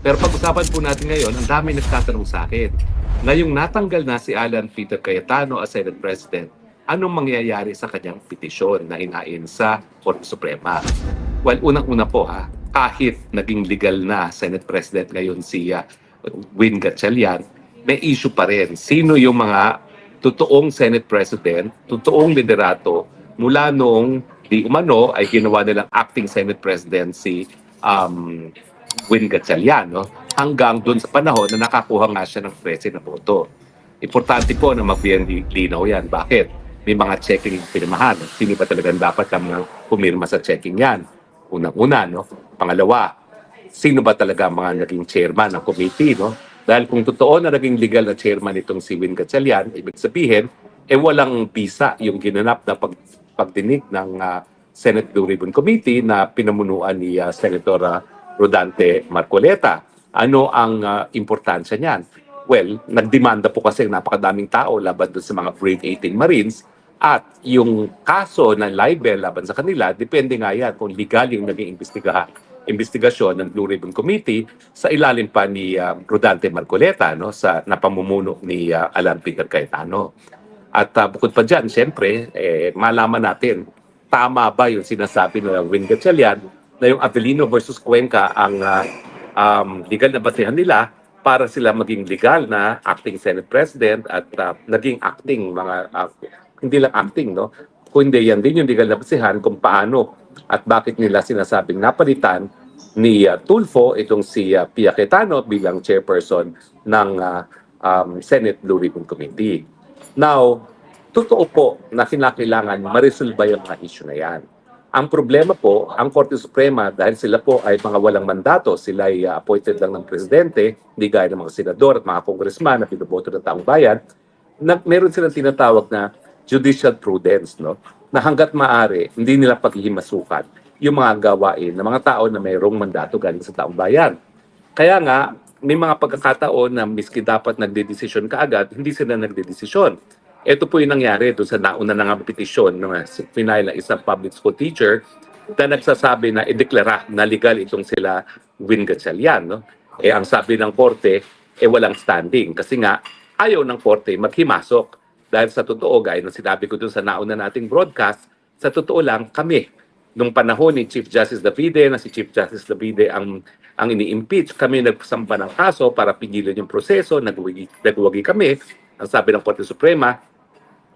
Pero pag-usapan po natin ngayon, ang dami nagtatanong sa akin. Ngayong natanggal na si Alan Peter Cayetano as Senate President, anong mangyayari sa kanyang petisyon na inain sa Korte Suprema? Well, unang-una po kahit naging legal na Senate President ngayon si Win Gatchalian, may issue pa rin. Sino yung mga totoong Senate President, totoong liderato mula noong di umano ay ginawa nilang acting Senate President si Win Gatchalian, no? Hanggang doon sa panahon na nakakuha nga siya ng 13 na boto. Importante po na magbigyan linaw yan. Bakit? May mga checking pinirmahan. Sino ba talagang dapat ang pumirma sa checking yan? Unang-una, no? Pangalawa, sino ba talaga mga naging chairman ng committee, no? Dahil kung totoo na naging legal na chairman itong si Win Gatchalian, ibig sabihin, walang bisa yung ginanap na pagdinig ng Senate Blue Ribbon Committee na pinamunuan ni Senator Rodante Marcoleta. Ano ang importansya niyan? Well, nagdemanda po kasi napakadaming tao laban doon sa mga Brave 18 Marines at yung kaso ng libel laban sa kanila, depende nga yan kung legal yung naging investigasyon ng Blue Ribbon Committee sa ilalim pa ni Rodante Marcoleta, no, sa napamumuno ni Alan Peter Cayetano. At bukod pa dyan, siyempre, malaman natin, tama ba yung sinasabi ng Win Gatchalian na yung Avellino versus Cuenca ang legal na basehan nila para sila maging legal na acting Senate President at naging acting hindi lang acting, no? Kundi yan din yung legal na basehan kung paano at bakit nila sinasabing napalitan ni Tulfo itong si Pia Cayetano bilang chairperson ng Senate Blue Ribbon Committee. Now, totoo po na kinakailangan ma-resolve yung mga issue na yan. Ang problema po, ang Korte Suprema, dahil sila po ay mga walang mandato, sila ay appointed lang ng presidente, hindi gaya ng mga senador at mga congressman na pinuboto ng taong bayan, meron silang tinatawag na judicial prudence, no? Na hanggat maaari, hindi nila paghihimasukan yung mga gawain ng mga tao na mayroong mandato galing sa taong bayan. Kaya nga, may mga pagkakataon na miski dapat nagdedesisyon kaagad, hindi sila nagdedesisyon. Ito po yung nangyari doon sa nauna na nga petisyon ng final na isang public school teacher na nagsasabi na ideklara na legal itong sila Win Gatchalian, no? Ang sabi ng korte, walang standing. Kasi nga, ayaw ng korte maghimasok. Dahil sa totoo, gaya ng sinabi ko doon sa nauna nating broadcast, sa totoo lang kami, nung panahon ni Chief Justice Davide, na si Chief Justice Davide ang ini-impeach, kami nagsampa ng kaso para pigilan yung proseso, nagwagi kami. Ang sabi ng Korte Suprema,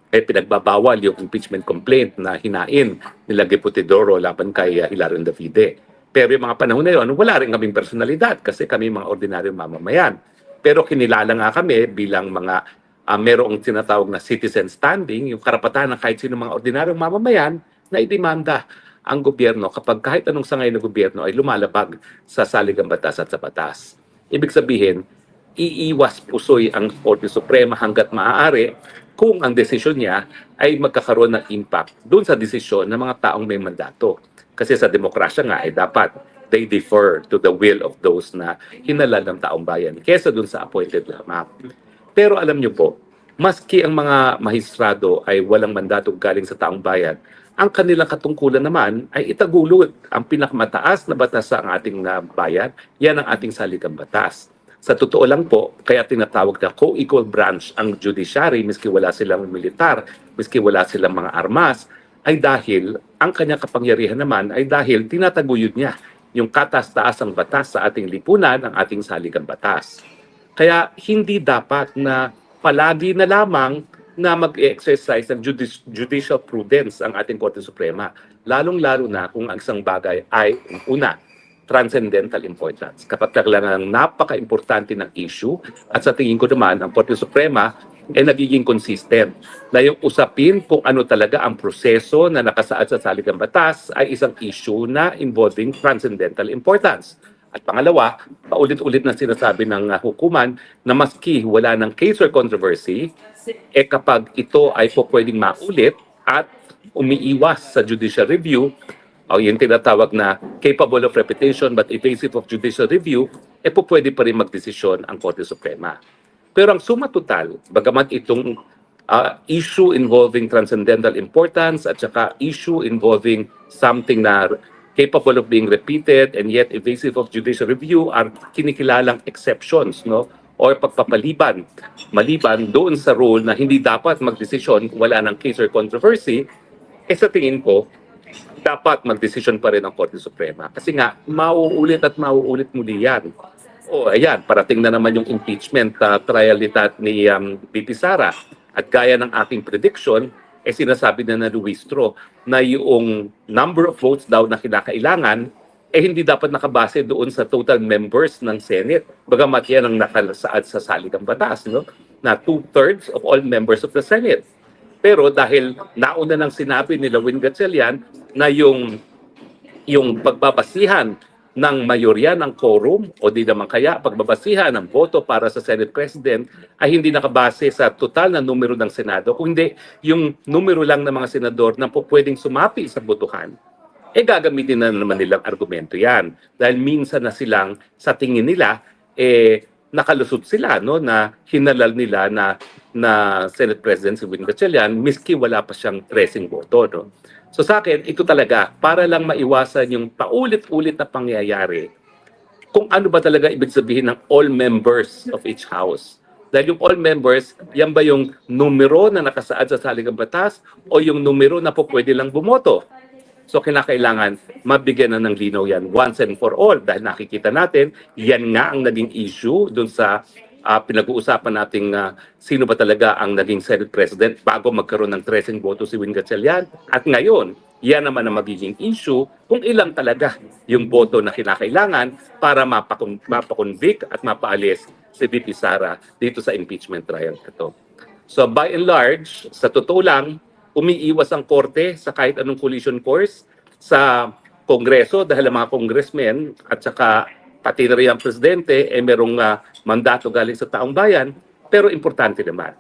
pinagbabawal yung impeachment complaint na hinain nila Deputidoro laban kay Hilarion Davide. Pero yung mga panahon na yun, wala rin kaming personalidad kasi kami mga ordinaryong mamamayan. Pero kinilala nga kami bilang mga merong tinatawag na citizen standing, yung karapatan ng kahit sino mga ordinaryong mamamayan na idemanda ang gobyerno kapag kahit anong sangay ng gobyerno ay lumalabag sa saligang batas at sa batas. Ibig sabihin, iiwas pusoy ang Korte Suprema hanggat maaari kung ang desisyon niya ay magkakaroon ng impact doon sa desisyon ng mga taong may mandato. Kasi sa demokrasya nga ay dapat they defer to the will of those na hinalal ng taong bayan kesa doon sa appointed lamang. Pero alam niyo po, maski ang mga mahistrado ay walang mandato galing sa taong bayan, ang kanilang katungkulan naman ay itagulod ang pinakamataas na batas sa ating bayan, yan ang ating saligang batas. Sa totoo lang po, kaya tinatawag na co-equal branch ang judiciary, miski wala silang militar, miski wala silang mga armas, ay dahil ang kanyang kapangyarihan naman ay dahil tinataguyod niya yung katas-taasang batas sa ating lipunan, ang ating saligang batas. Kaya hindi dapat na palagi na lamang na mag-exercise ng judicial prudence ang ating Korte Suprema, lalong-lalo na kung ang isang bagay ay una, transcendental importance. Kapag talagang napaka-importante ng issue at sa tingin ko naman ang Korte Suprema ay nagiging consistent na yung usapin kung ano talaga ang proseso na nakasaad sa saligang batas ay isang issue na involving transcendental importance. At pangalawa, paulit-ulit na sinasabi ng hukuman na maski wala ng case or controversy, kapag ito ay po pwedeng maulit at umiiwas sa judicial review, o yung tinatawag na capable of repetition but evasive of judicial review, po pwede pa rin magdesisyon ang Korte Suprema. Pero ang suma total, bagamat itong issue involving transcendental importance at saka issue involving something na capable of being repeated and yet evasive of judicial review are kinikilalang exceptions, no? O pagpapaliban, maliban doon sa rule na hindi dapat magdesisyon kung wala ng case or controversy, sa tingin ko, dapat magdesisyon pa rin ang Korte Suprema. Kasi nga, mauulit at mauulit muli yan. O ayan, parating na naman yung impeachment trial ni VP Sara. At gaya ng aking prediction, sinasabi na Luistro na yung number of votes daw na kinakailangan hindi dapat nakabase doon sa total members ng Senate. Bagamat yan ang nakasaad sa saligang batas, no? Na 2/3 of all members of the Senate. Pero dahil nauna nang sinabi ni Win Gatchalian na yung pagbabasihan ng mayorya ng quorum o di naman kaya pagbabasihan ng boto para sa Senate President ay hindi nakabase sa total na numero ng Senado, kundi yung numero lang ng mga senador na po pwedeng sumapi sa botohan. Gagamitin na naman nilang argumento yan. Dahil minsan na silang, sa tingin nila, nakalusot sila, no, na hinalal nila na Senate President si Win Gatchalian, miski wala pa siyang pressing boto. No? So sa akin, ito talaga, para lang maiwasan yung paulit-ulit na pangyayari, kung ano ba talaga ibig sabihin ng all members of each house. Dahil yung all members, yan ba yung numero na nakasaad sa saligang batas o yung numero na po pwede lang bumoto? So kinakailangan mabigyan na ng linaw yan once and for all dahil nakikita natin, yan nga ang naging issue dun sa pinag-uusapan nating sino ba talaga ang naging Senate President bago magkaroon ng tracing boto si Win Gatchalian. At ngayon, yan naman ang magiging issue kung ilang talaga yung boto na kinakailangan para mapakonvict at mapaalis si VP Sara dito sa impeachment trial ito. So by and large, sa totoo lang, umiiwas ang korte sa kahit anong collision course sa Kongreso dahil ang mga congressmen at saka pati na rin ang presidente merong mandato galing sa taong bayan. Pero importante naman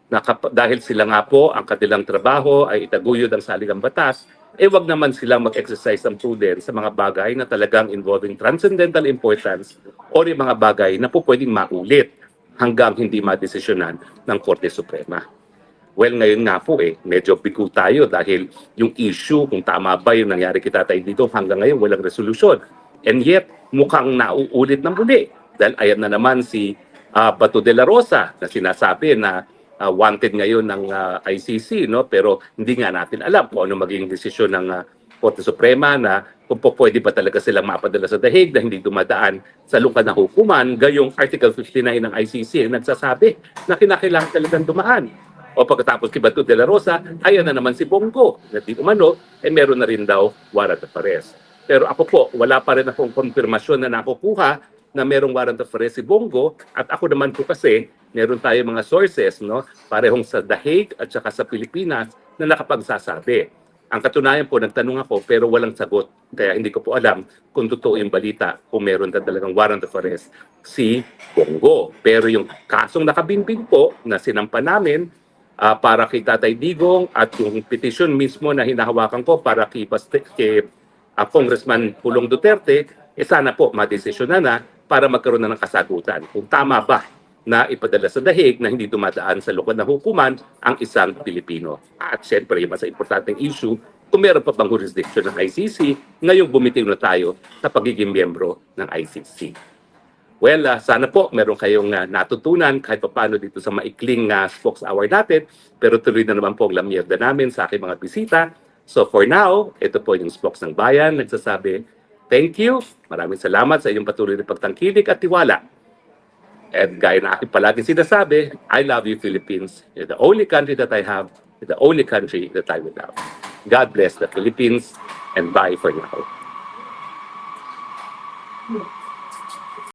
na dahil sila nga po ang kanilang trabaho ay itaguyod ang saligang batas, wag naman silang mag-exercise ng prudence sa mga bagay na talagang involving transcendental importance o yung mga bagay na po pwedeng maulit hanggang hindi madesisyonan ng Korte Suprema. Well, ngayon nga po medyo bigo tayo dahil yung issue kung tama ba yung nangyari kay Tatay Digong hanggang ngayon walang resolusyon. And yet, mukhang nauulit ng muli. Dahil ayan na naman si Bato de la Rosa na sinasabi na wanted ngayon ng ICC, no? Pero hindi nga natin alam kung ano magiging desisyon ng Korte Suprema na kung po pwede ba talaga silang mapadala sa The Hague na hindi dumadaan sa lungkad na hukuman. Gayong Article 59 ng ICC nagsasabi na kinakailangan talagang dumaan. O pagkatapos kay Bato de la Rosa, ayan na naman si Bongo. Na di umano, meron na rin daw warrant of arrest. Pero ako po, wala pa rin akong konfirmasyon na nakukuha na merong warrant of arrest si Bongo. At ako naman po kasi, meron tayo mga sources, no, parehong sa The Hague at saka sa Pilipinas na nakapagsasabi. Ang katunayan po, nagtanong ako pero walang sagot. Kaya hindi ko po alam kung totoo yung balita kung meron na talagang warrant of arrest si Bongo. Pero yung kasong nakabinbing po na sinampa namin, para kay Tatay Digong at yung petition mismo na hinahawakan ko para kay Congressman Pulong Duterte, sana po madesisyon na para magkaroon na ng kasagutan. Kung tama ba na ipadala sa The Hague na hindi dumadaan sa lungkad na hukuman ang isang Pilipino. At syempre, yung mas importanteng issue, kung meron pa bang jurisdiction ng ICC, ngayong bumitiw na tayo sa pagiging miyembro ng ICC. Well, sana po meron kayong natutunan kahit pa paano dito sa maikling Spokes Hour natin. Pero tuloy na naman po ang lamierda namin sa aking mga bisita. So for now, ito po yung Spokes ng Bayan. Nagsasabi, thank you. Maraming salamat sa inyong patuloy na pagtangkilik at tiwala. At gaya na aking palaging sinasabi, I love you, Philippines. You're the only country that I have. You're the only country that I will love. God bless the Philippines and bye for now.